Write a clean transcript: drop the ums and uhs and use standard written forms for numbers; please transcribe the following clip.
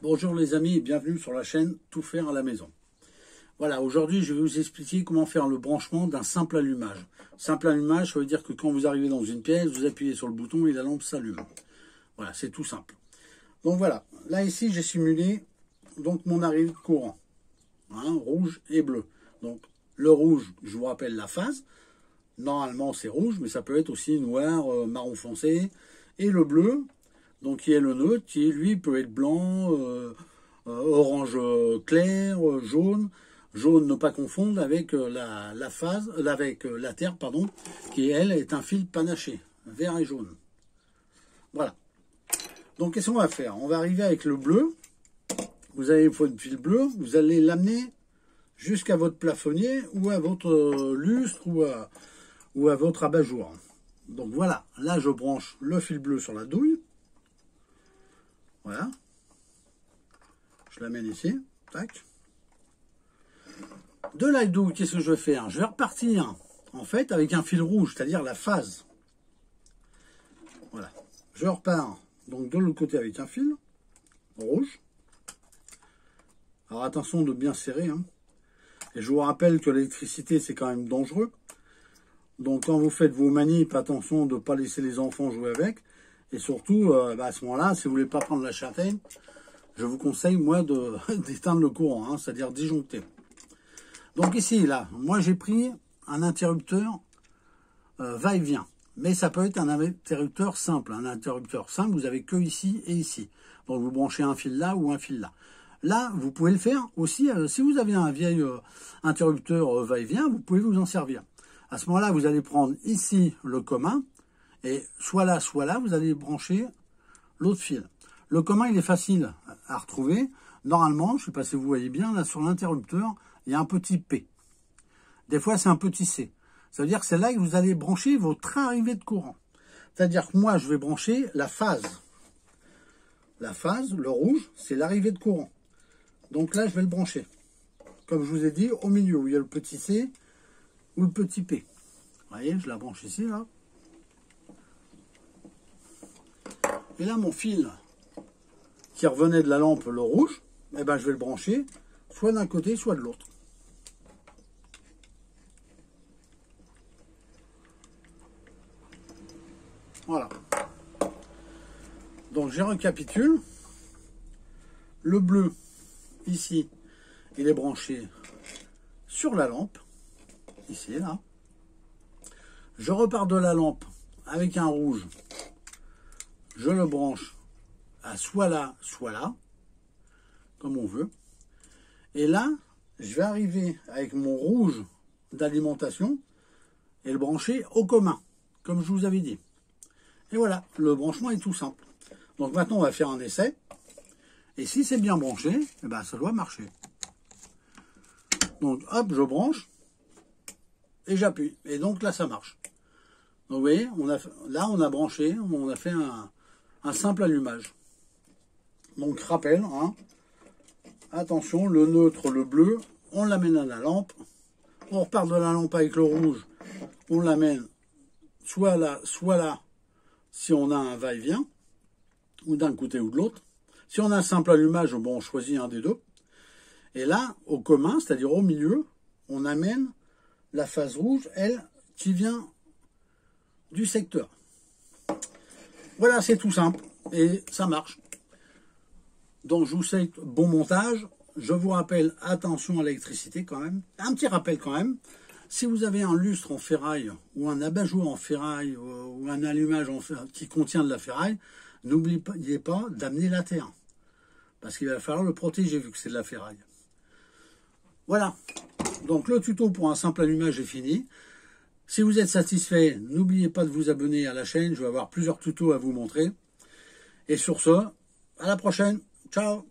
Bonjour les amis et bienvenue sur la chaîne Tout faire à la maison. Voilà, aujourd'hui je vais vous expliquer comment faire le branchement d'un simple allumage. Simple allumage, ça veut dire que quand vous arrivez dans une pièce, vous appuyez sur le bouton et la lampe s'allume. Voilà, c'est tout simple. Donc voilà, là ici j'ai simulé donc mon arrivée de courant, rouge et bleu. Donc le rouge, je vous rappelle la phase. Normalement c'est rouge, mais ça peut être aussi noir, marron foncé. Et le bleu, donc qui est le neutre, qui lui peut être blanc, orange clair, jaune. Jaune, ne pas confondre avec la phase, avec la terre, pardon, qui elle est un fil panaché, vert et jaune. Voilà. Donc qu'est-ce qu'on va faire? On va arriver avec le bleu. Vous avez votre fil bleu, vous allez l'amener jusqu'à votre plafonnier ou à votre lustre ou à votre abat-jour. Donc voilà, là je branche le fil bleu sur la douille. Voilà. Je l'amène ici. Tac. De la douille, qu'est-ce que je vais faire? Je vais repartir en fait avec un fil rouge, c'est-à-dire la phase. Voilà. Je repars donc de l'autre côté avec un fil rouge. Alors attention de bien serrer. Et je vous rappelle que l'électricité c'est quand même dangereux. Donc quand vous faites vos manips, attention de ne pas laisser les enfants jouer avec. Et surtout, à ce moment-là, si vous ne voulez pas prendre la châtaigne, je vous conseille, moi, d'éteindre le courant, c'est-à-dire disjoncter. Donc ici, là, moi j'ai pris un interrupteur va-et-vient. Mais ça peut être un interrupteur simple. Un interrupteur simple, vous n'avez que ici et ici. Donc vous branchez un fil là ou un fil là. Là, vous pouvez le faire aussi, si vous avez un vieil interrupteur va-et-vient, vous pouvez vous en servir. À ce moment-là, vous allez prendre ici le commun. Et soit là, vous allez brancher l'autre fil. Le commun, il est facile à retrouver. Normalement, je ne sais pas si vous voyez bien, là sur l'interrupteur, il y a un petit P. Des fois, c'est un petit C. Ça veut dire que c'est là que vous allez brancher votre arrivée de courant. C'est-à-dire que moi, je vais brancher la phase. La phase, le rouge, c'est l'arrivée de courant. Donc là, je vais le brancher. Comme je vous ai dit, au milieu, où il y a le petit C ou le petit P. Vous voyez, je la branche ici, là. Et là, mon fil qui revenait de la lampe, le rouge, eh ben, je vais le brancher soit d'un côté, soit de l'autre. Voilà. Donc, je récapitule. Le bleu, ici, il est branché sur la lampe. Ici, là. Je repars de la lampe avec un rouge. Je le branche à soit là, comme on veut. Et là, je vais arriver avec mon rouge d'alimentation et le brancher au commun, comme je vous avais dit. Et voilà, le branchement est tout simple. Donc maintenant, on va faire un essai. Et si c'est bien branché, eh ben, ça doit marcher. Donc hop, je branche et j'appuie. Et donc là, ça marche. Donc vous voyez, là, on a branché, on a fait un simple allumage. Donc rappel, attention, le neutre, le bleu, on l'amène à la lampe. On repart de la lampe avec le rouge, on l'amène soit là, si on a un va-et-vient, ou d'un côté ou de l'autre. Si on a un simple allumage, bon, on choisit un des deux. Et là, au commun, c'est-à-dire au milieu, on amène la phase rouge, elle, qui vient du secteur. Voilà, c'est tout simple et ça marche. Donc je vous souhaite bon montage. Je vous rappelle, attention à l'électricité quand même. Un petit rappel quand même. Si vous avez un lustre en ferraille ou un abat-jour en ferraille ou un allumage qui contient de la ferraille, n'oubliez pas d'amener la terre. Parce qu'il va falloir le protéger vu que c'est de la ferraille. Voilà. Donc le tuto pour un simple allumage est fini. Si vous êtes satisfait, n'oubliez pas de vous abonner à la chaîne. Je vais avoir plusieurs tutos à vous montrer. Et sur ce, à la prochaine. Ciao!